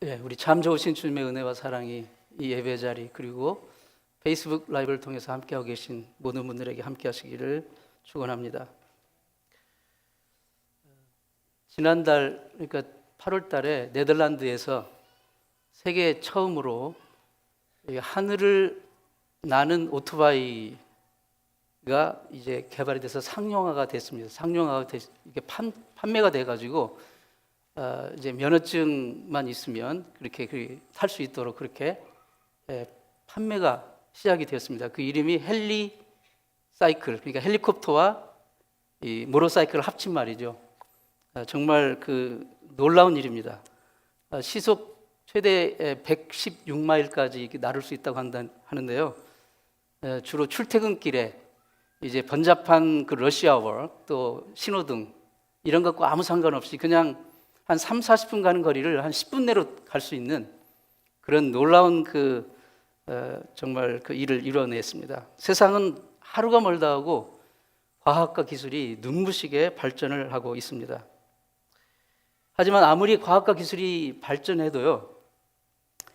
우리 참 좋으신 주님의 은혜와 사랑이 이 예배 자리 그리고 페이스북 라이브를 통해서 함께하고 계신 모든 분들에게 함께하시기를 축원합니다. 지난달 그러니까 8월 달에 네덜란드에서 세계 처음으로 하늘을 나는 오토바이가 이제 개발이 돼서 상용화가 됐습니다. 이게 판매가 돼가지고 이제 면허증만 있으면 그렇게 탈 수 있도록 그렇게 판매가 시작이 되었습니다. 그 이름이 헬리 사이클, 그러니까 헬리콥터와 이 모터사이클을 합친 말이죠. 정말 그 놀라운 일입니다. 시속 최대 116마일까지 나를 수 있다고 하는데요. 주로 출퇴근길에 이제 번잡한 그 러시아워 또 신호등 이런 것과 아무 상관없이 그냥 한 3, 40분 가는 거리를 한 10분 내로 갈 수 있는 그런 놀라운 정말 그 일을 이뤄냈습니다. 세상은 하루가 멀다 하고 과학과 기술이 눈부시게 발전을 하고 있습니다. 하지만 아무리 과학과 기술이 발전해도요,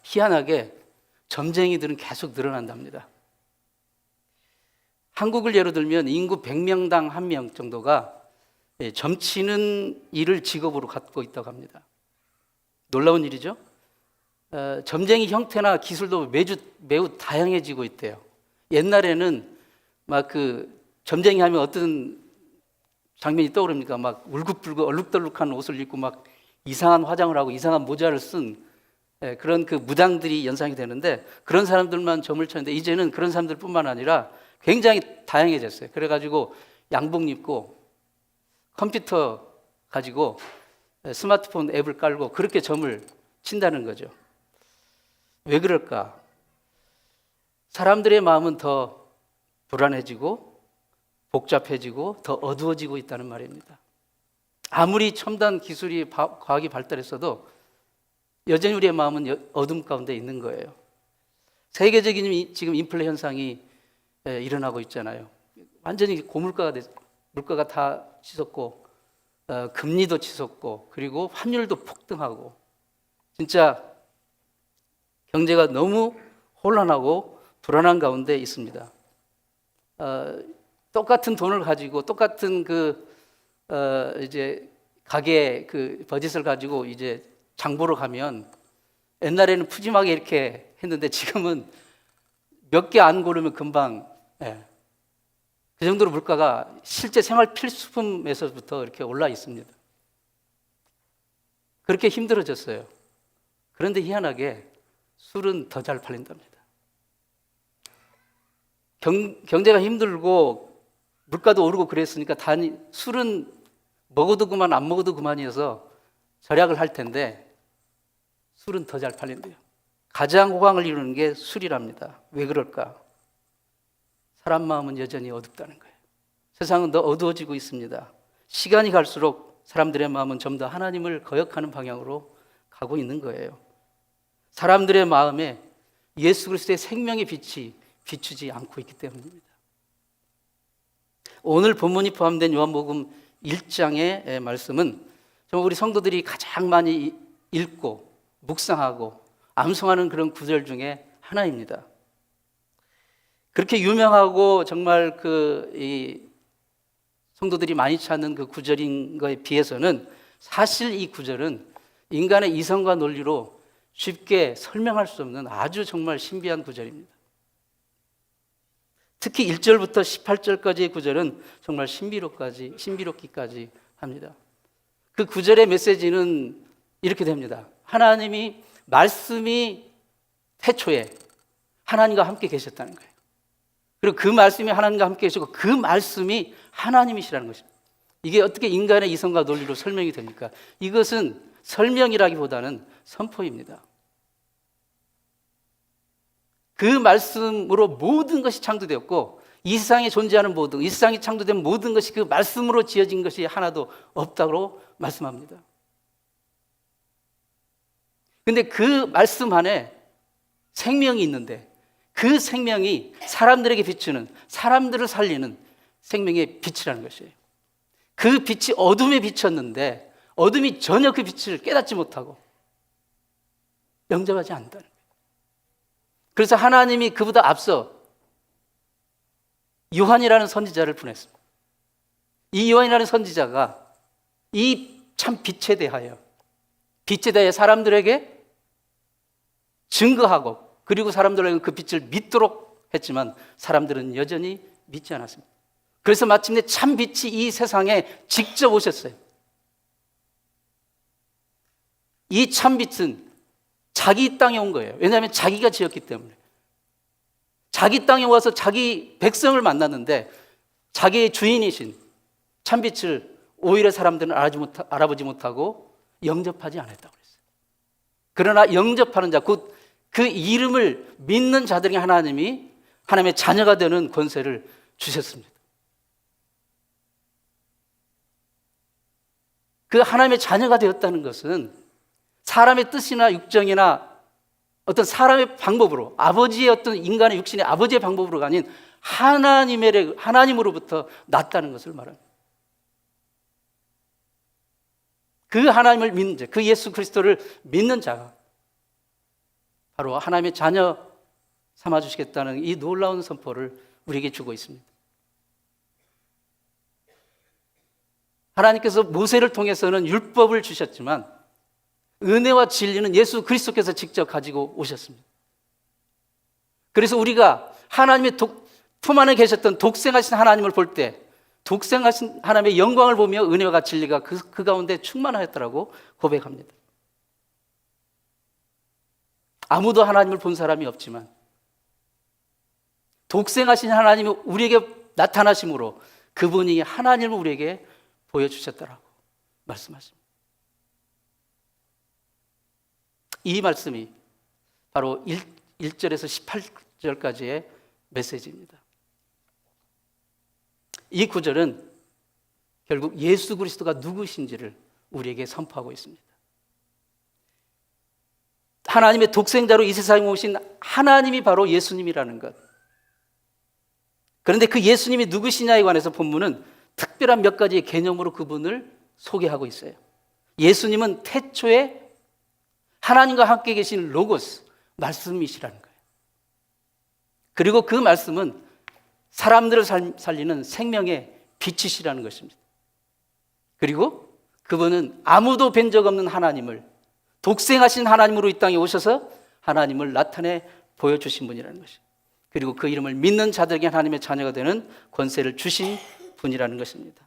희한하게 점쟁이들은 계속 늘어난답니다. 한국을 예로 들면 인구 100명당 1명 정도가 점치는 일을 직업으로 갖고 있다고 합니다. 놀라운 일이죠. 점쟁이 형태나 기술도 매우 다양해지고 있대요. 옛날에는 막 점쟁이 하면 어떤 장면이 떠오릅니까? 막 울긋불긋 얼룩덜룩한 옷을 입고 막 이상한 화장을 하고 이상한 모자를 쓴 그런 그 무당들이 연상이 되는데 그런 사람들만 점을 쳤는데 이제는 그런 사람들뿐만 아니라 굉장히 다양해졌어요. 그래가지고 양복 입고 컴퓨터 가지고 스마트폰 앱을 깔고 그렇게 점을 친다는 거죠. 왜 그럴까? 사람들의 마음은 더 불안해지고 복잡해지고 더 어두워지고 있다는 말입니다. 아무리 첨단 기술이 과학이 발달했어도 여전히 우리의 마음은 어둠 가운데 있는 거예요. 세계적인 지금 인플레 현상이 일어나고 있잖아요. 완전히 물가가 다 치솟고 금리도 치솟고 그리고 환율도 폭등하고 진짜 경제가 너무 혼란하고 불안한 가운데 있습니다. 똑같은 돈을 가지고 똑같은 이제 가게 버짓을 가지고 이제 장보러 가면 옛날에는 푸짐하게 이렇게 했는데 지금은 몇 개 안 고르면 금방 그 정도로 물가가 실제 생활 필수품에서부터 이렇게 올라 있습니다. 그렇게 힘들어졌어요. 그런데 희한하게 술은 더 잘 팔린답니다. 경제가 힘들고 물가도 오르고 그랬으니까 술은 먹어도 그만 안 먹어도 그만이어서 절약을 할 텐데 술은 더 잘 팔린대요. 가장 호강을 이루는 게 술이랍니다. 왜 그럴까? 사람 마음은 여전히 어둡다는 거예요. 세상은 더 어두워지고 있습니다. 시간이 갈수록 사람들의 마음은 좀 더 하나님을 거역하는 방향으로 가고 있는 거예요. 사람들의 마음에 예수 그리스도의 생명의 빛이 비추지 않고 있기 때문입니다. 오늘 본문이 포함된 요한복음 1장의 말씀은 정말 우리 성도들이 가장 많이 읽고 묵상하고 암송하는 그런 구절 중에 하나입니다. 그렇게 유명하고 정말 이 성도들이 많이 찾는 그 구절인 것에 비해서는 사실 이 구절은 인간의 이성과 논리로 쉽게 설명할 수 없는 아주 정말 신비한 구절입니다. 특히 1절부터 18절까지의 구절은 정말 신비롭기까지 합니다. 그 구절의 메시지는 이렇게 됩니다. 하나님이 말씀이 태초에 하나님과 함께 계셨다는 거예요. 그리고 그 말씀이 하나님과 함께 계시고 그 말씀이 하나님이시라는 것입니다. 이게 어떻게 인간의 이성과 논리로 설명이 됩니까? 이것은 설명이라기보다는 선포입니다. 그 말씀으로 모든 것이 창조되었고 이 세상에 존재하는 모든, 이 세상에 창조된 모든 것이 그 말씀으로 지어진 것이 하나도 없다고 말씀합니다. 근데 그 말씀 안에 생명이 있는데 그 생명이 사람들에게 비추는, 사람들을 살리는 생명의 빛이라는 것이에요. 그 빛이 어둠에 비쳤는데 어둠이 전혀 그 빛을 깨닫지 못하고 영접하지 않는다는 거예요. 그래서 하나님이 그보다 앞서 요한이라는 선지자를 보냈습니다. 이 요한이라는 선지자가 이 참 빛에 대하여 사람들에게 증거하고 그리고 사람들에게 그 빛을 믿도록 했지만 사람들은 여전히 믿지 않았습니다. 그래서 마침내 참 빛이 이 세상에 직접 오셨어요. 이 참 빛은 자기 땅에 온 거예요. 왜냐하면 자기가 지었기 때문에. 자기 땅에 와서 자기 백성을 만났는데 자기의 주인이신 참 빛을 오히려 사람들은 알아보지 못하고 영접하지 않았다고 그랬어요. 그러나 영접하는 자, 곧 그 이름을 믿는 자들에게 하나님이 하나님의 자녀가 되는 권세를 주셨습니다. 그 하나님의 자녀가 되었다는 것은 사람의 뜻이나 육정이나 어떤 사람의 방법으로, 아버지의 어떤 인간의 육신의 아버지의 방법으로가 아닌 하나님으로부터 났다는 것을 말합니다. 그 하나님을 믿는 자, 그 예수 그리스도를 믿는 자가 바로 하나님의 자녀 삼아주시겠다는 이 놀라운 선포를 우리에게 주고 있습니다. 하나님께서 모세를 통해서는 율법을 주셨지만 은혜와 진리는 예수 그리스도께서 직접 가지고 오셨습니다. 그래서 우리가 하나님의 품 안에 계셨던 독생하신 하나님을 볼 때 독생하신 하나님의 영광을 보며 은혜와 진리가 그 가운데 충만하였다라고 고백합니다. 아무도 하나님을 본 사람이 없지만 독생하신 하나님이 우리에게 나타나심으로 그분이 하나님을 우리에게 보여주셨다라고 말씀하십니다. 이 말씀이 바로 1절에서 18절까지의 메시지입니다. 이 구절은 결국 예수 그리스도가 누구신지를 우리에게 선포하고 있습니다. 하나님의 독생자로 이 세상에 오신 하나님이 바로 예수님이라는 것. 그런데 그 예수님이 누구시냐에 관해서 본문은 특별한 몇 가지의 개념으로 그분을 소개하고 있어요. 예수님은 태초에 하나님과 함께 계신 로고스, 말씀이시라는 거예요. 그리고 그 말씀은 사람들을 살리는 생명의 빛이시라는 것입니다. 그리고 그분은 아무도 뵌 적 없는 하나님을, 독생하신 하나님으로 이 땅에 오셔서 하나님을 나타내 보여주신 분이라는 것이죠. 그리고 그 이름을 믿는 자들에게 하나님의 자녀가 되는 권세를 주신 분이라는 것입니다.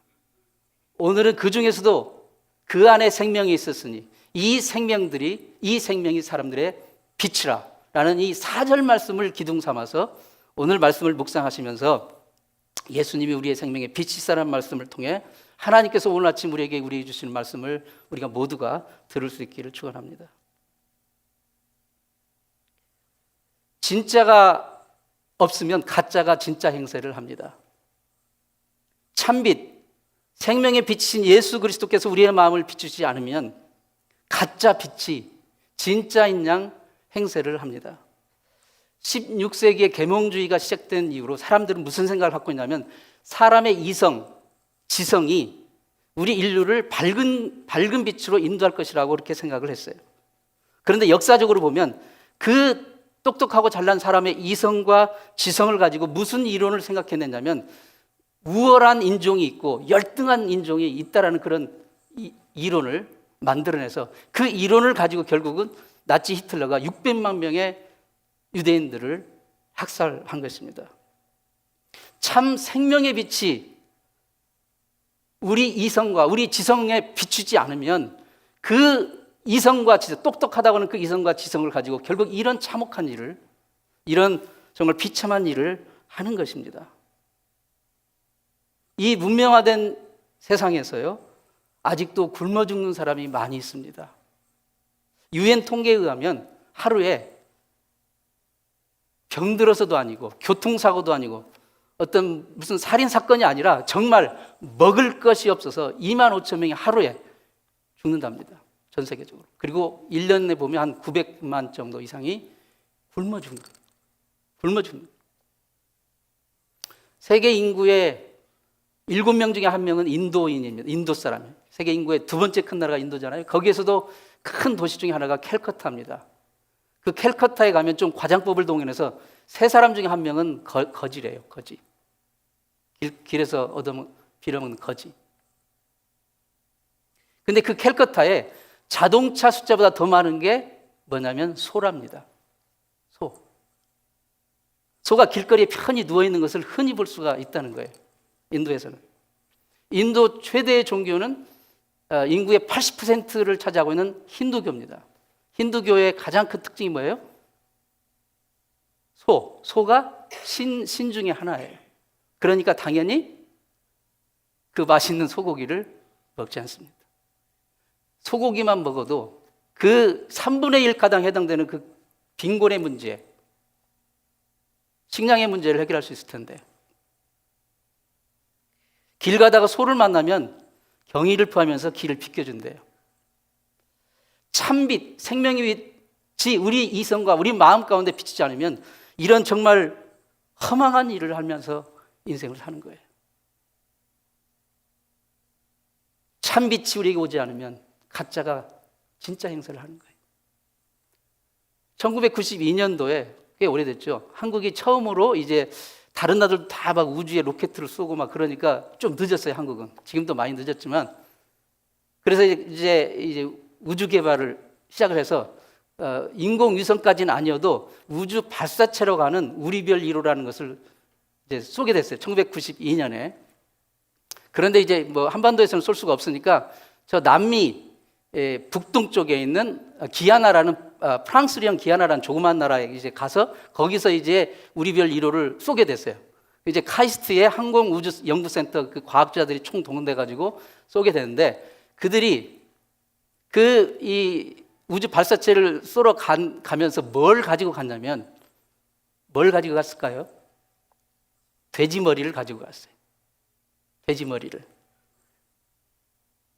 오늘은 그 중에서도 그 안에 생명이 있었으니 이 생명이 사람들의 빛이라 라는 이 4절 말씀을 기둥 삼아서 오늘 말씀을 묵상하시면서 예수님이 우리의 생명의 빛이시라는 말씀을 통해 하나님께서 오늘 아침 우리에게 주시는 말씀을 우리가 모두가 들을 수 있기를 축원합니다. 진짜가 없으면 가짜가 진짜 행세를 합니다. 참빛, 생명의 빛이신 예수 그리스도께서 우리의 마음을 비추지 않으면 가짜 빛이 진짜인 양 행세를 합니다. 16세기에 계몽주의가 시작된 이후로 사람들은 무슨 생각을 갖고 있냐면 사람의 지성이 우리 인류를 밝은 빛으로 인도할 것이라고 그렇게 생각을 했어요. 그런데 역사적으로 보면 그 똑똑하고 잘난 사람의 이성과 지성을 가지고 무슨 이론을 생각해냈냐면 우월한 인종이 있고 열등한 인종이 있다라는 그런 이론을 만들어내서 그 이론을 가지고 결국은 나치 히틀러가 600만 명의 유대인들을 학살한 것입니다. 참 생명의 빛이 우리 이성과 우리 지성에 비추지 않으면 그 이성과 지성, 똑똑하다고 하는 그 이성과 지성을 가지고 결국 이런 참혹한 일을, 이런 정말 비참한 일을 하는 것입니다. 이 문명화된 세상에서요, 아직도 굶어 죽는 사람이 많이 있습니다. 유엔 통계에 의하면 하루에 병들어서도 아니고 교통사고도 아니고 어떤 무슨 살인사건이 아니라 정말 먹을 것이 없어서 2만 5천 명이 하루에 죽는답니다. 전 세계적으로. 그리고 1년에 보면 한 900만 정도 이상이 굶어 죽는 거예요. 굶어 죽는 거예요. 세계 인구의 7명 중에 1명은 인도인입니다. 인도 사람이에요. 세계 인구의 두 번째 큰 나라가 인도잖아요. 거기에서도 큰 도시 중에 하나가 캘커타입니다. 그 캘커타에 가면 좀 과장법을 동원해서 세 사람 중에 한 명은 거지래요. 거지. 길에서 빌어먹는 거지. 근데 그 캘커타에 자동차 숫자보다 더 많은 게 뭐냐면 소랍니다. 소. 소가 길거리에 편히 누워있는 것을 흔히 볼 수가 있다는 거예요. 인도에서는. 인도 최대의 종교는 인구의 80%를 차지하고 있는 힌두교입니다. 힌두교의 가장 큰 특징이 뭐예요? 소가 신 중에 하나예요. 그러니까 당연히 그 맛있는 소고기를 먹지 않습니다. 소고기만 먹어도 그 3분의 1 가량 해당되는 그 빈곤의 문제, 식량의 문제를 해결할 수 있을 텐데, 길 가다가 소를 만나면 경의를 표하면서 길을 비켜준대요. 참빛, 생명의 빛이 우리 이성과 우리 마음 가운데 비치지 않으면 이런 정말 허망한 일을 하면서 인생을 사는 거예요. 참빛이 우리에게 오지 않으면 가짜가 진짜 행세를 하는 거예요. 1992년도에 꽤 오래됐죠. 한국이 처음으로 이제 다른 나라들 다 막 우주에 로켓을 쏘고 막 그러니까 좀 늦었어요, 한국은. 지금도 많이 늦었지만. 그래서 이제 우주 개발을 시작을 해서 인공위성까지는 아니어도 우주 발사체로 가는 우리별 1호라는 것을 이제 쏘게 됐어요. 1992년에. 그런데 이제 뭐 한반도에서는 쏠 수가 없으니까 저 남미 북동쪽에 있는 기아나라는 프랑스령 기아나라는 조그만 나라에 이제 가서 거기서 이제 우리별 1호를 쏘게 됐어요. 이제 카이스트의 항공우주연구센터 그 과학자들이 총 동원돼 가지고 쏘게 되는데 그들이 이 우주 발사체를 쏘러 가면서 뭘 가지고 갔냐면 뭘 가지고 갔을까요? 돼지 머리를 가지고 갔어요. 돼지 머리를.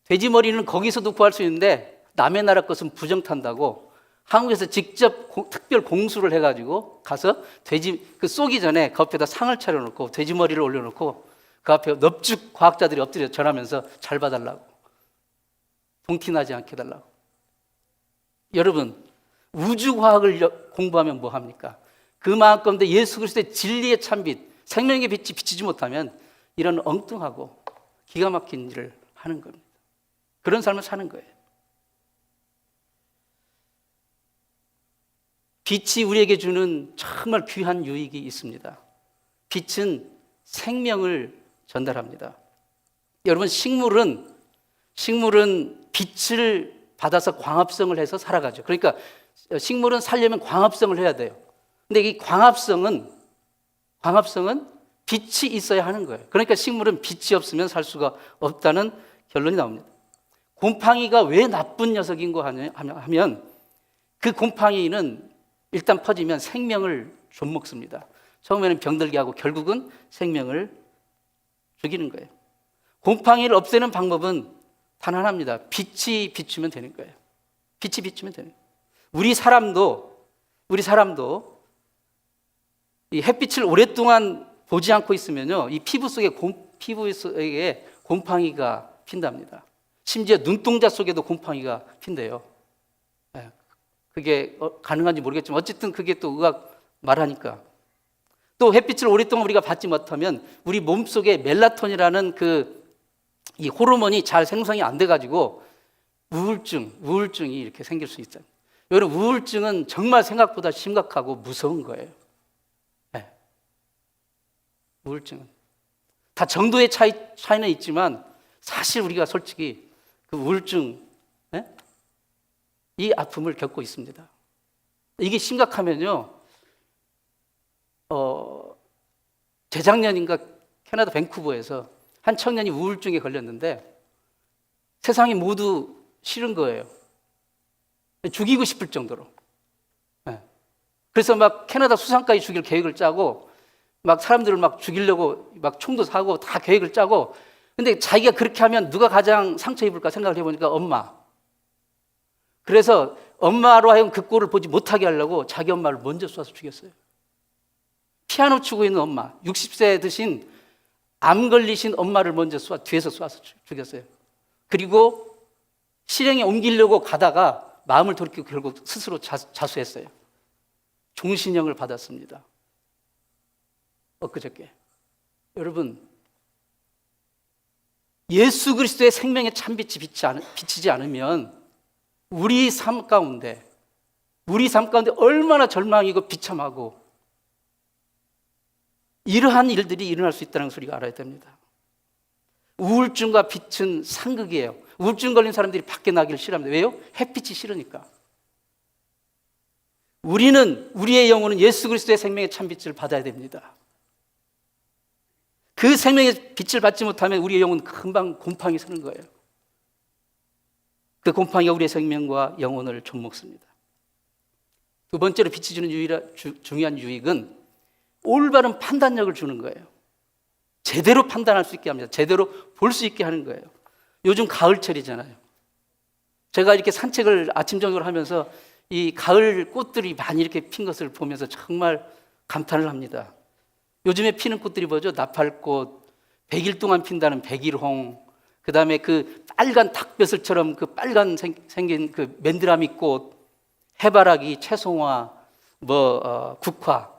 돼지 머리는 거기서도 구할 수 있는데 남의 나라 것은 부정탄다고 한국에서 직접 특별 공수를 해가지고 가서 그 쏘기 전에 그 앞에다 상을 차려놓고 돼지 머리를 올려놓고 그 앞에 넙죽 과학자들이 엎드려 절하면서 잘 봐달라고, 동티나지 않게 해달라고. 여러분, 우주과학을 공부하면 뭐 합니까? 그만큼 예수 그리스도의 진리의 참빛, 생명의 빛이 비치지 못하면 이런 엉뚱하고 기가 막힌 일을 하는 겁니다. 그런 삶을 사는 거예요. 빛이 우리에게 주는 정말 귀한 유익이 있습니다. 빛은 생명을 전달합니다. 여러분, 식물은 빛을 받아서 광합성을 해서 살아가죠. 그러니까 식물은 살려면 광합성을 해야 돼요. 근데 이 광합성은 빛이 있어야 하는 거예요. 그러니까 식물은 빛이 없으면 살 수가 없다는 결론이 나옵니다. 곰팡이가 왜 나쁜 녀석인가 하면 그 곰팡이는 일단 퍼지면 생명을 좀먹습니다. 처음에는 병들게 하고 결국은 생명을 죽이는 거예요. 곰팡이를 없애는 방법은 단 하나입니다. 빛이 비추면 되는 거예요. 빛이 비추면 되는 거예요. 우리 사람도 이 햇빛을 오랫동안 보지 않고 있으면요, 이 피부 속에 곰팡이가 핀답니다. 심지어 눈동자 속에도 곰팡이가 핀대요. 그게 가능한지 모르겠지만 어쨌든 그게 또 의학 말하니까. 또 햇빛을 오랫동안 우리가 받지 못하면 우리 몸속에 멜라토닌이라는 이 호르몬이 잘 생성이 안 돼가지고 우울증이 이렇게 생길 수 있어요. 여러분, 우울증은 정말 생각보다 심각하고 무서운 거예요. 네. 우울증은 다 정도의 차이는 있지만 사실 우리가 솔직히 그 우울증, 이 아픔을 겪고 있습니다. 이게 심각하면요, 재작년인가 캐나다 밴쿠버에서 한 청년이 우울증에 걸렸는데 세상이 모두 싫은 거예요. 죽이고 싶을 정도로. 그래서 막 캐나다 수상까지 죽일 계획을 짜고 막 사람들을 막 죽이려고 막 총도 사고 다 계획을 짜고, 근데 자기가 그렇게 하면 누가 가장 상처 입을까 생각을 해보니까 엄마. 그래서 엄마로 하여금 그 꼴을 보지 못하게 하려고 자기 엄마를 먼저 쏴서 죽였어요. 피아노 치고 있는 엄마, 60세 드신 암 걸리신 엄마를 먼저 뒤에서 쏴서 죽였어요. 그리고 실행에 옮기려고 가다가 마음을 돌이키고 결국 스스로 자수했어요. 종신형을 받았습니다. 엊그저께. 여러분, 예수 그리스도의 생명의 참빛이 비치지 않으면 우리 삶 가운데 얼마나 절망이고 비참하고 이러한 일들이 일어날 수 있다는 것을 우리가 알아야 됩니다. 우울증과 빛은 상극이에요. 우울증 걸린 사람들이 밖에 나기를 싫어합니다. 왜요? 햇빛이 싫으니까. 우리의 영혼은 예수 그리스도의 생명의 참빛을 받아야 됩니다. 그 생명의 빛을 받지 못하면 우리의 영혼은 금방 곰팡이 서는 거예요. 그 곰팡이가 우리의 생명과 영혼을 좀먹습니다. 두 번째로 빛이 주는 중요한 유익은 올바른 판단력을 주는 거예요. 제대로 판단할 수 있게 합니다. 제대로 볼 수 있게 하는 거예요. 요즘 가을철이잖아요. 제가 이렇게 산책을 아침 저녁으로 하면서 이 가을 꽃들이 많이 이렇게 핀 것을 보면서 정말 감탄을 합니다. 요즘에 피는 꽃들이 뭐죠? 나팔꽃, 100일 동안 핀다는 백일홍, 그 다음에 그 빨간 닭벼슬처럼 그 빨간 생긴 그 맨드라미 꽃, 해바라기, 채송화, 국화,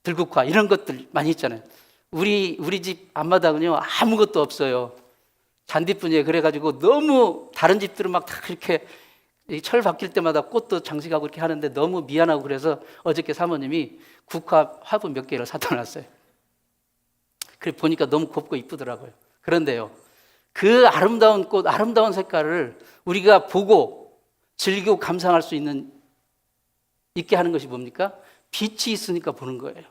들국화 이런 것들 많이 있잖아요. 우리 집 앞마당은요 아무것도 없어요. 잔디뿐이에요. 그래가지고 너무 다른 집들은 막 다 그렇게 철 바뀔 때마다 꽃도 장식하고 이렇게 하는데 너무 미안하고 그래서 어저께 사모님이 국화 화분 몇 개를 사다 놨어요. 그래 보니까 너무 곱고 이쁘더라고요. 그런데요, 그 아름다운 꽃, 아름다운 색깔을 우리가 보고 즐기고 감상할 수 있게 하는 것이 뭡니까? 빛이 있으니까 보는 거예요.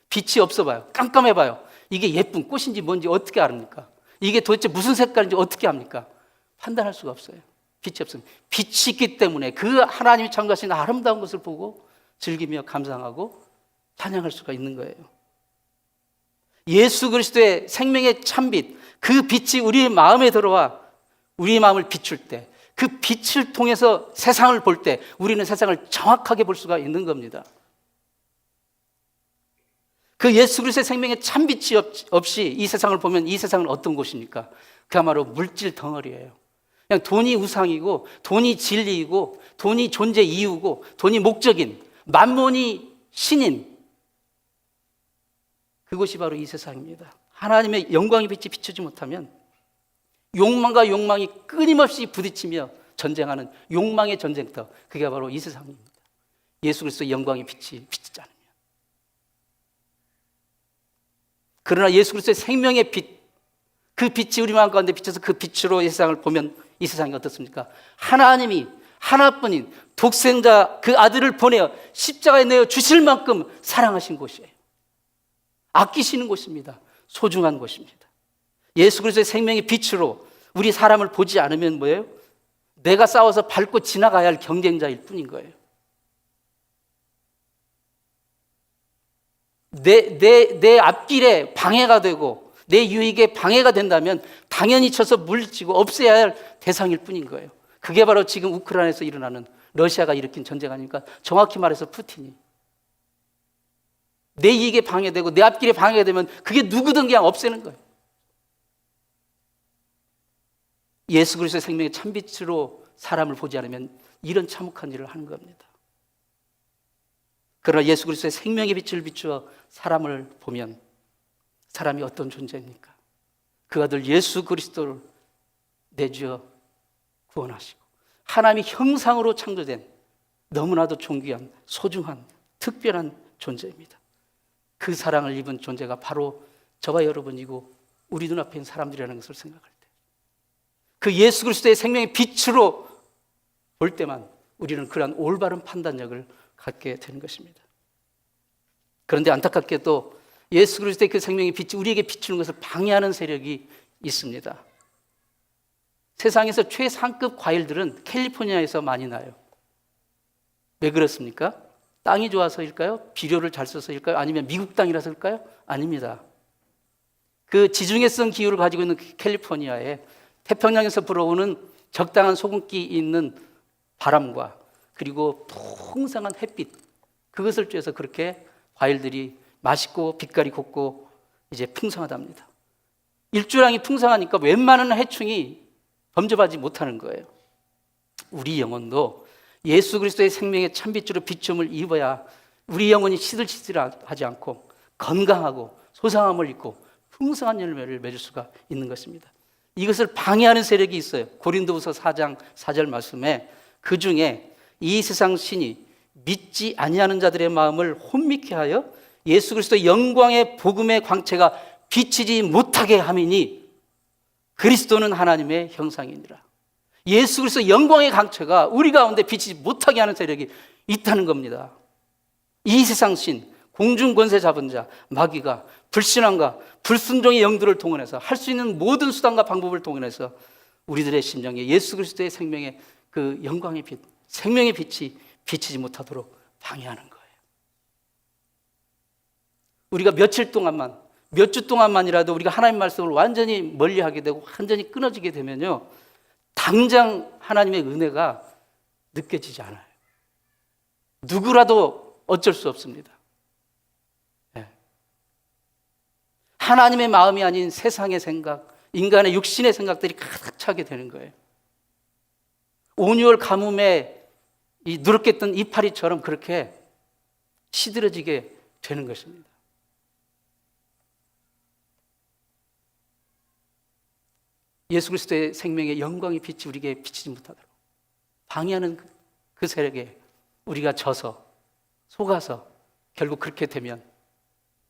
빛이 없어 봐요. 깜깜해 봐요. 이게 예쁜 꽃인지 뭔지 어떻게 압니까? 이게 도대체 무슨 색깔인지 어떻게 합니까? 판단할 수가 없어요. 빛이 없습니다. 빛이 있기 때문에 그 하나님이 창조하신 아름다운 것을 보고 즐기며 감상하고 찬양할 수가 있는 거예요. 예수 그리스도의 생명의 참빛, 그 빛이 우리의 마음에 들어와 우리의 마음을 비출 때, 그 빛을 통해서 세상을 볼 때 우리는 세상을 정확하게 볼 수가 있는 겁니다. 그 예수 그리스도의 생명의 참빛이 없이 이 세상을 보면 이 세상은 어떤 곳입니까? 그야말로 물질 덩어리예요. 그냥 돈이 우상이고 돈이 진리이고 돈이 존재 이유고 돈이 목적인 만몬이 신인, 그것이 바로 이 세상입니다. 하나님의 영광의 빛이 비추지 못하면 욕망과 욕망이 끊임없이 부딪히며 전쟁하는 욕망의 전쟁터, 그게 바로 이 세상입니다. 예수 그리스도의 영광의 빛이 비치지 않으면. 그러나 예수 그리스도의 생명의 빛, 그 빛이 우리 마음 가운데 비쳐서 그 빛으로 이 세상을 보면 이 세상이 어떻습니까? 하나님이 하나뿐인 독생자 그 아들을 보내어 십자가에 내어 주실 만큼 사랑하신 곳이에요. 아끼시는 곳입니다. 소중한 곳입니다. 예수 그리스도의 생명의 빛으로 우리 사람을 보지 않으면 뭐예요? 내가 싸워서 밟고 지나가야 할 경쟁자일 뿐인 거예요. 내 앞길에 방해가 되고 내 유익에 방해가 된다면 당연히 쳐서 물리치고 없애야 할 대상일 뿐인 거예요. 그게 바로 지금 우크라이나에서 일어나는 러시아가 일으킨 전쟁 아닙니까? 정확히 말해서 푸틴이. 내 이익에 방해되고 내 앞길에 방해가 되면 그게 누구든 그냥 없애는 거예요. 예수 그리스도의 생명의 참빛으로 사람을 보지 않으면 이런 참혹한 일을 하는 겁니다. 그러나 예수 그리스도의 생명의 빛을 비추어 사람을 보면 사람이 어떤 존재입니까? 그 아들 예수 그리스도를 내주어 구원하시고 하나님의 형상으로 창조된 너무나도 존귀한 소중한 특별한 존재입니다. 그 사랑을 입은 존재가 바로 저와 여러분이고 우리 눈앞에 있는 사람들이라는 것을 생각할 때, 그 예수 그리스도의 생명의 빛으로 볼 때만 우리는 그러한 올바른 판단력을 갖게 되는 것입니다. 그런데 안타깝게도 예수 그리스도의 그 생명의 빛이 우리에게 비추는 것을 방해하는 세력이 있습니다. 세상에서 최상급 과일들은 캘리포니아에서 많이 나요. 왜 그렇습니까? 땅이 좋아서일까요? 비료를 잘 써서일까요? 아니면 미국 땅이라서일까요? 아닙니다. 그 지중해성 기후를 가지고 있는 캘리포니아에 태평양에서 불어오는 적당한 소금기 있는 바람과 그리고 풍성한 햇빛, 그것을 쬐서 그렇게 과일들이 맛있고 빛깔이 곱고 이제 풍성하답니다. 일조량이 풍성하니까 웬만한 해충이 범접하지 못하는 거예요. 우리 영혼도 예수 그리스도의 생명의 참빛으로 비춤을 입어야 우리 영혼이 시들시들하지 않고 건강하고 소상함을 입고 풍성한 열매를 맺을 수가 있는 것입니다. 이것을 방해하는 세력이 있어요. 고린도후서 4장 4절 말씀에 그 중에 이 세상 신이 믿지 아니하는 자들의 마음을 혼미케 하여 예수 그리스도의 영광의 복음의 광채가 비치지 못하게 함이니 그리스도는 하나님의 형상이니라. 예수 그리스도의 영광의 광채가 우리 가운데 비치지 못하게 하는 세력이 있다는 겁니다. 이 세상 신, 공중 권세 잡은 자, 마귀가 불신앙과 불순종의 영들을 동원해서 할 수 있는 모든 수단과 방법을 동원해서 우리들의 심령에 예수 그리스도의 생명의 그 영광의 빛, 생명의 빛이 비치지 못하도록 방해하는 거예요. 우리가 며칠 동안만, 몇 주 동안만이라도 우리가 하나님 말씀을 완전히 멀리하게 되고 완전히 끊어지게 되면요, 당장 하나님의 은혜가 느껴지지 않아요. 누구라도 어쩔 수 없습니다. 하나님의 마음이 아닌 세상의 생각, 인간의 육신의 생각들이 가득 차게 되는 거예요. 온유월 가뭄에 이 누렇게 뜬 이파리처럼 그렇게 시들어지게 되는 것입니다. 예수 그리스도의 생명의 영광의 빛이 우리에게 비치지 못하도록 방해하는 그 세력에 우리가 져서 속아서 결국 그렇게 되면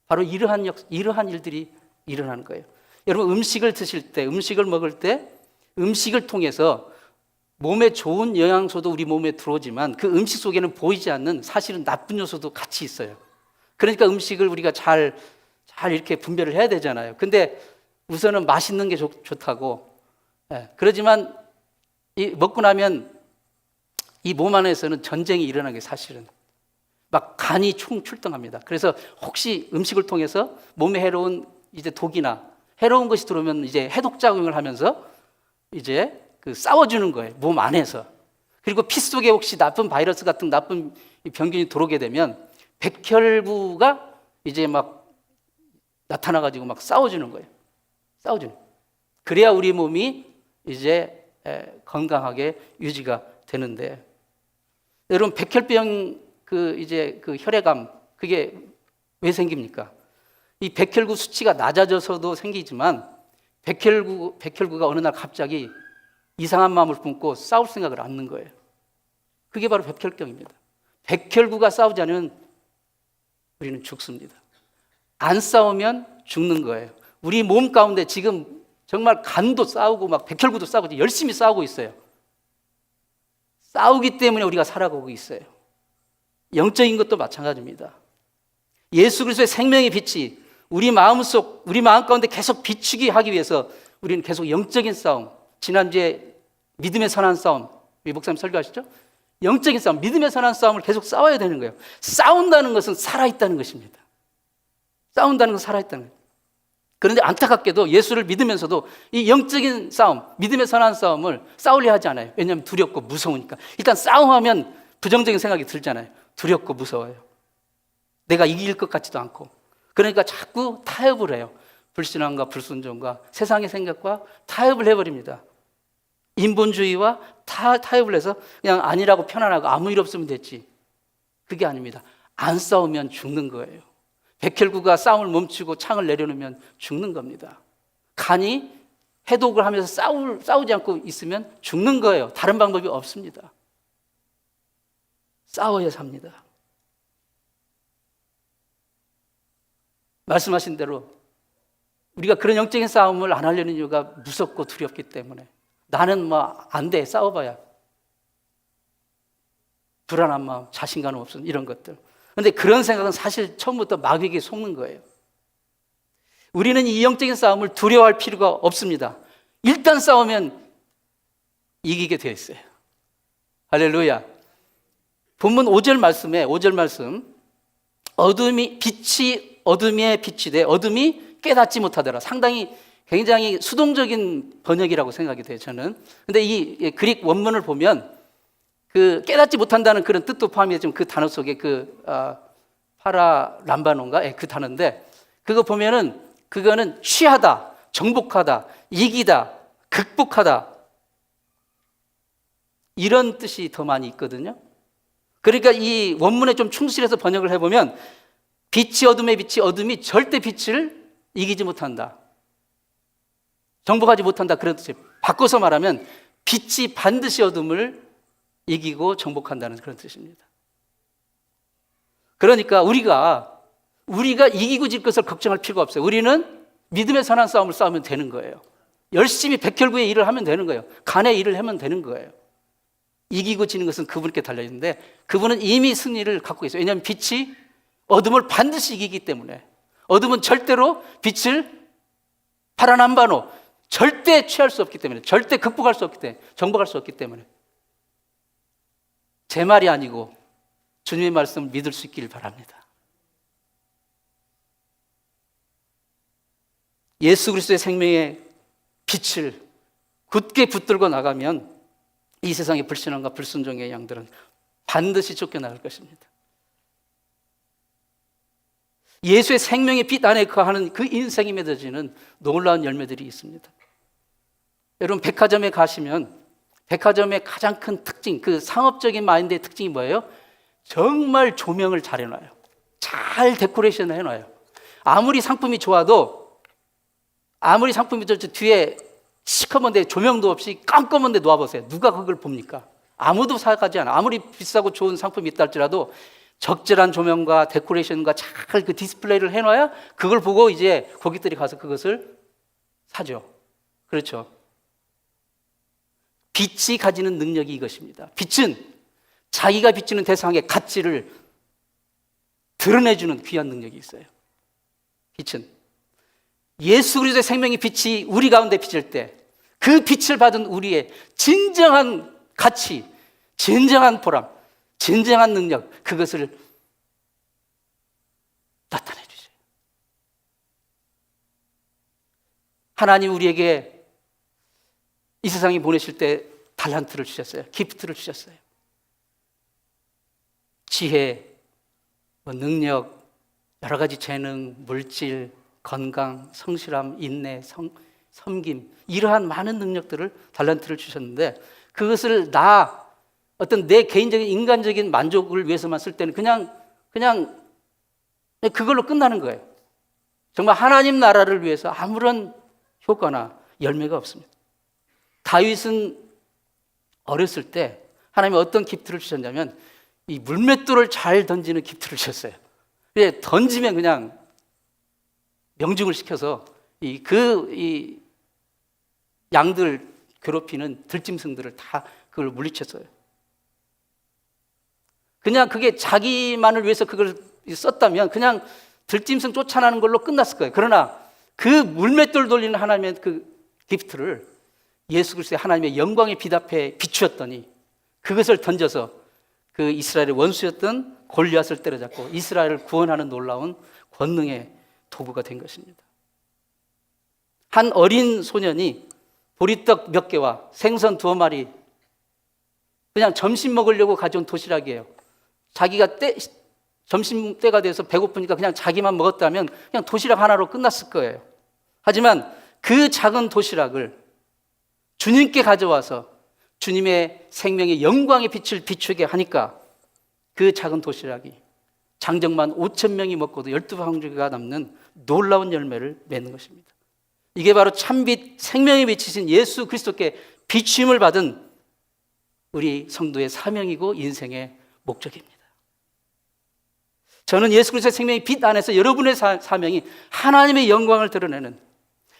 바로 이러한 일들이 일어나는 거예요. 여러분, 음식을 드실 때, 음식을 먹을 때 음식을 통해서 몸에 좋은 영양소도 우리 몸에 들어오지만 그 음식 속에는 보이지 않는 사실은 나쁜 요소도 같이 있어요. 그러니까 음식을 우리가 잘 이렇게 분별을 해야 되잖아요. 근데 우선은 맛있는 게 좋다고. 그러지만 먹고 나면 이 몸 안에서는 전쟁이 일어나는 게 사실은 막 간이 총출동합니다. 그래서 혹시 음식을 통해서 몸에 해로운 이제 독이나 해로운 것이 들어오면 이제 해독작용을 하면서 이제 그 싸워주는 거예요. 몸 안에서. 그리고 피 속에 혹시 나쁜 바이러스 같은 나쁜 병균이 들어오게 되면 백혈구가 이제 막 나타나가지고 막 싸워주는 거예요. 싸워주는. 그래야 우리 몸이 이제 건강하게 유지가 되는데, 여러분 백혈병 이제 그 혈액암 그게 왜 생깁니까? 이 백혈구 수치가 낮아져서도 생기지만 백혈구가 어느 날 갑자기 이상한 마음을 품고 싸울 생각을 않는 거예요. 그게 바로 백혈병입니다. 백혈구가 싸우지 않으면 우리는 죽습니다. 안 싸우면 죽는 거예요. 우리 몸 가운데 지금 정말 간도 싸우고 막 백혈구도 싸우고 열심히 싸우고 있어요. 싸우기 때문에 우리가 살아가고 있어요. 영적인 것도 마찬가지입니다. 예수 그리스도의 생명의 빛이 우리 마음 가운데 계속 비추게 하기 위해서 우리는 계속 영적인 싸움, 지난주에 믿음의 선한 싸움, 우리 목사님 설교하시죠? 영적인 싸움, 믿음의 선한 싸움을 계속 싸워야 되는 거예요. 싸운다는 것은 살아있다는 것입니다. 싸운다는 것은 살아있다는 거예요. 그런데 안타깝게도 예수를 믿으면서도 이 영적인 싸움, 믿음의 선한 싸움을 싸우려 하지 않아요. 왜냐하면 두렵고 무서우니까. 일단 싸움하면 부정적인 생각이 들잖아요. 두렵고 무서워요. 내가 이길 것 같지도 않고. 그러니까 자꾸 타협을 해요. 불신앙과 불순종과 세상의 생각과 타협을 해버립니다. 인본주의와 타협을 해서 그냥 아니라고 편안하고 아무 일 없으면 됐지. 그게 아닙니다. 안 싸우면 죽는 거예요. 백혈구가 싸움을 멈추고 창을 내려놓으면 죽는 겁니다. 간이 해독을 하면서 싸우지 않고 있으면 죽는 거예요. 다른 방법이 없습니다. 싸워야 삽니다. 말씀하신 대로 우리가 그런 영적인 싸움을 안 하려는 이유가 무섭고 두렵기 때문에. 나는 뭐 안 돼, 싸워봐야. 불안한 마음, 자신감 없음, 이런 것들. 그런데 그런 생각은 사실 처음부터 마귀에게 속는 거예요. 우리는 이 영적인 싸움을 두려워할 필요가 없습니다. 일단 싸우면 이기게 되어 있어요. 할렐루야. 본문 5절 말씀에 5절 말씀, 빛이 어둠에 빛이 돼 어둠이 깨닫지 못하더라. 상당히 굉장히 수동적인 번역이라고 생각이 돼요, 저는. 근데 이 그릭 원문을 보면 그 깨닫지 못한다는 그런 뜻도 포함되지만 그 단어 속에 파라람바논가 그 단어인데, 그거 보면은 그거는 취하다, 정복하다, 이기다, 극복하다, 이런 뜻이 더 많이 있거든요. 그러니까 이 원문에 좀 충실해서 번역을 해보면 빛이 어둠의 빛이 어둠이 절대 빛을 이기지 못한다. 정복하지 못한다. 그런 뜻이에요. 바꿔서 말하면 빛이 반드시 어둠을 이기고 정복한다는 그런 뜻입니다. 그러니까 우리가 이기고 질 것을 걱정할 필요가 없어요. 우리는 믿음의 선한 싸움을 싸우면 되는 거예요. 열심히 백혈구의 일을 하면 되는 거예요. 간의 일을 하면 되는 거예요. 이기고 지는 것은 그분께 달려있는데 그분은 이미 승리를 갖고 있어요. 왜냐하면 빛이 어둠을 반드시 이기기 때문에. 어둠은 절대로 빛을 파란한바노 절대 취할 수 없기 때문에, 절대 극복할 수 없기 때문에, 정복할 수 없기 때문에. 제 말이 아니고 주님의 말씀을 믿을 수 있기를 바랍니다. 예수 그리스도의 생명의 빛을 굳게 붙들고 나가면 이 세상의 불신앙과 불순종의 양들은 반드시 쫓겨나갈 것입니다. 예수의 생명의 빛 안에 거하는 그 인생이 맺어지는 놀라운 열매들이 있습니다. 여러분 백화점에 가시면 백화점의 가장 큰 특징, 그 상업적인 마인드의 특징이 뭐예요? 정말 조명을 잘 해놔요. 잘 데코레이션을 해놔요. 아무리 상품이 좋아도 뒤에 시커먼데 조명도 없이 깜깜한데 놓아보세요. 누가 그걸 봅니까? 아무도 사가지 않아. 아무리 비싸고 좋은 상품이 있다 할지라도 적절한 조명과 데코레이션과 잘 그 디스플레이를 해놔야 그걸 보고 이제 고객들이 가서 그것을 사죠. 그렇죠. 빛이 가지는 능력이 이것입니다. 빛은 자기가 비추는 대상의 가치를 드러내주는 귀한 능력이 있어요. 빛은 예수 그리스도의 생명의 빛이 우리 가운데 비칠 때 그 빛을 받은 우리의 진정한 가치, 진정한 보람, 진정한 능력, 그것을 나타내 주세요. 하나님 우리에게 이 세상에 보내실 때 달란트를 주셨어요. 기프트를 주셨어요. 지혜, 능력, 여러 가지 재능, 물질, 건강, 성실함, 인내, 섬김, 이러한 많은 능력들을 달란트를 주셨는데 그것을 어떤 내 개인적인 인간적인 만족을 위해서만 쓸 때는 그냥 그걸로 끝나는 거예요. 정말 하나님 나라를 위해서 아무런 효과나 열매가 없습니다. 다윗은 어렸을 때 하나님이 어떤 기프트를 주셨냐면 이 물맷돌을 잘 던지는 기프트를 주셨어요. 던지면 그냥 명중을 시켜서 이 양들 괴롭히는 들짐승들을 다 그걸 물리쳤어요. 그냥 그게 자기만을 위해서 그걸 썼다면 그냥 들짐승 쫓아나는 걸로 끝났을 거예요. 그러나 그 물맷돌 돌리는 하나님의 그 기프트를 예수 그리스도의 하나님의 영광의 빛 앞에 비추었더니 그것을 던져서 그 이스라엘의 원수였던 골리앗을 때려잡고 이스라엘을 구원하는 놀라운 권능의 도구가 된 것입니다. 한 어린 소년이 보리떡 몇 개와 생선 2마리 그냥 점심 먹으려고 가져온 도시락이에요. 자기가 점심 때가 돼서 배고프니까 그냥 자기만 먹었다면 그냥 도시락 하나로 끝났을 거예요. 하지만 그 작은 도시락을 주님께 가져와서 주님의 생명의 영광의 빛을 비추게 하니까 그 작은 도시락이 장정만 5,000명이 먹고도 12방주가 남는 놀라운 열매를 맺는 것입니다. 이게 바로 참빛 생명이 비치신 예수 그리스도께 비추임을 받은 우리 성도의 사명이고 인생의 목적입니다. 저는 예수 그리스도의 생명의 빛 안에서 여러분의 사명이 하나님의 영광을 드러내는,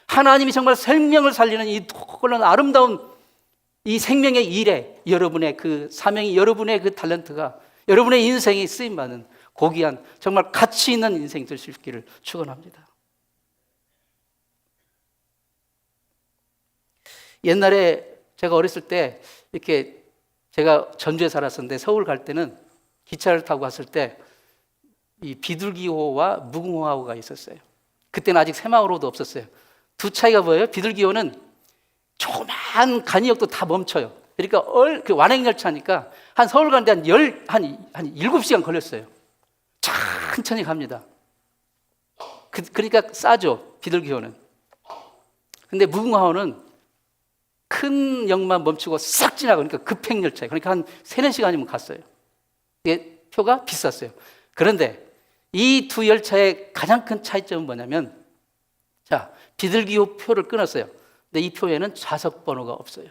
하나님이 정말 생명을 살리는 이 놀라운 아름다운 이 생명의 일에 여러분의 그 사명이, 여러분의 그 탤런트가, 여러분의 인생이 쓰임받는 고귀한 정말 가치 있는 인생이 될 수 있기를 축원합니다. 옛날에 제가 어렸을 때 이렇게 제가 전주에 살았었는데 서울 갈 때는 기차를 타고 갔을 때 이 비둘기호와 무궁화호가 있었어요. 그때는 아직 새마을호도 없었어요. 두 차이가 뭐예요? 비둘기호는 조그만 간이역도 다 멈춰요. 그러니까 그 완행열차니까 한 서울 가는데 한 7시간 걸렸어요. 천천히 갑니다. 그러니까 싸죠, 비둘기호는. 근데 무궁화호는 큰 역만 멈추고 싹 지나가니까 급행열차예요. 그러니까 한 3-4시간이면 갔어요. 이게 표가 비쌌어요. 그런데 이 두 열차의 가장 큰 차이점은 뭐냐면, 자, 비둘기호 표를 끊었어요. 근데 이 표에는 좌석 번호가 없어요.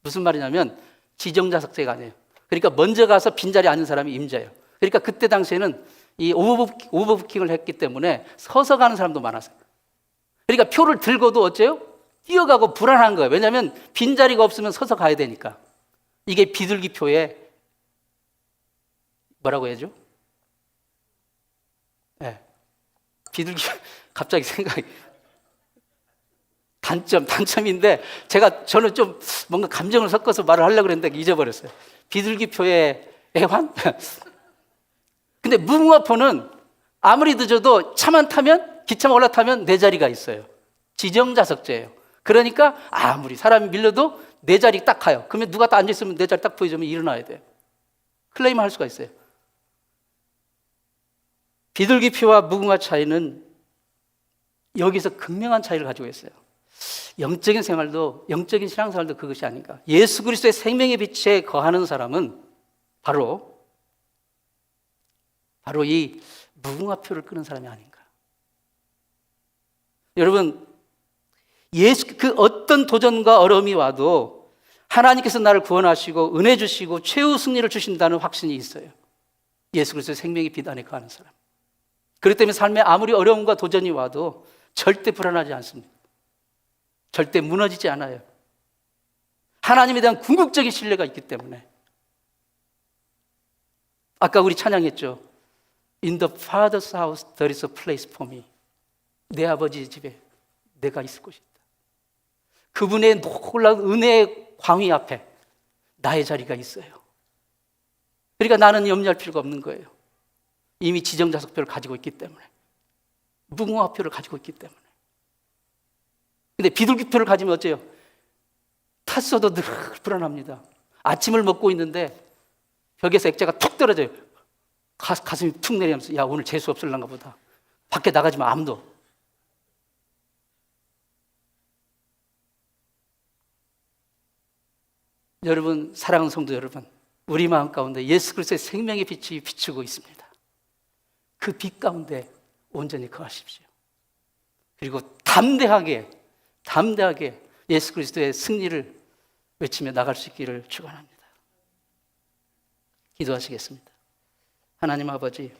무슨 말이냐면 지정좌석제가 아니에요. 그러니까 먼저 가서 빈자리에 앉은 사람이 임자예요. 그러니까 그때 당시에는 이 오버부킹을 했기 때문에 서서 가는 사람도 많았어요. 그러니까 표를 들고도 어째요? 뛰어가고 불안한 거예요. 왜냐하면 빈자리가 없으면 서서 가야 되니까. 이게 비둘기 표의 뭐라고 해야죠? 네. 비둘기 갑자기 생각이 단점인데 저는 좀 뭔가 감정을 섞어서 말을 하려고 그랬는데 잊어버렸어요. 비둘기표의 애환? 근데 무궁화표는 아무리 늦어도 차만 타면, 기차만 올라타면 내 자리가 있어요. 지정좌석제예요. 그러니까 아무리 사람이 밀려도 내 자리 딱 가요. 그러면 누가 딱 앉아있으면 내 자리 딱 보여주면 일어나야 돼요. 클레임을 할 수가 있어요. 비둘기표와 무궁화 차이는 여기서 극명한 차이를 가지고 있어요. 영적인 생활도, 영적인 신앙생활도 그것이 아닌가. 예수 그리스도의 생명의 빛에 거하는 사람은 바로 이 무궁화표를 끄는 사람이 아닌가. 여러분, 그 어떤 도전과 어려움이 와도 하나님께서 나를 구원하시고 은혜 주시고 최후 승리를 주신다는 확신이 있어요. 예수 그리스도의 생명의 빛 안에 거하는 사람. 그렇기 때문에 삶에 아무리 어려움과 도전이 와도 절대 불안하지 않습니다. 절대 무너지지 않아요. 하나님에 대한 궁극적인 신뢰가 있기 때문에. 아까 우리 찬양했죠. In the Father's house there is a place for me. 내 아버지 집에 내가 있을 곳이 있다. 그분의 놀라운 은혜의 광위 앞에 나의 자리가 있어요. 그러니까 나는 염려할 필요가 없는 거예요. 이미 지정좌석표를 가지고 있기 때문에. 무궁화표를 가지고 있기 때문에. 근데 비둘기표를 가지면 어째요? 탔어도 늘 불안합니다. 아침을 먹고 있는데 벽에서 액자가 툭 떨어져요. 가슴이 툭 내리면서 야, 오늘 재수 없을란가 보다. 밖에 나가지면 암도. 여러분, 사랑하는 성도 여러분, 우리 마음 가운데 예수 그리스도의 생명의 빛이 비추고 있습니다. 그 빛 가운데 온전히 거하십시오. 그리고 담대하게 예수 그리스도의 승리를 외치며 나갈 수 있기를 축원합니다. 기도하시겠습니다. 하나님 아버지,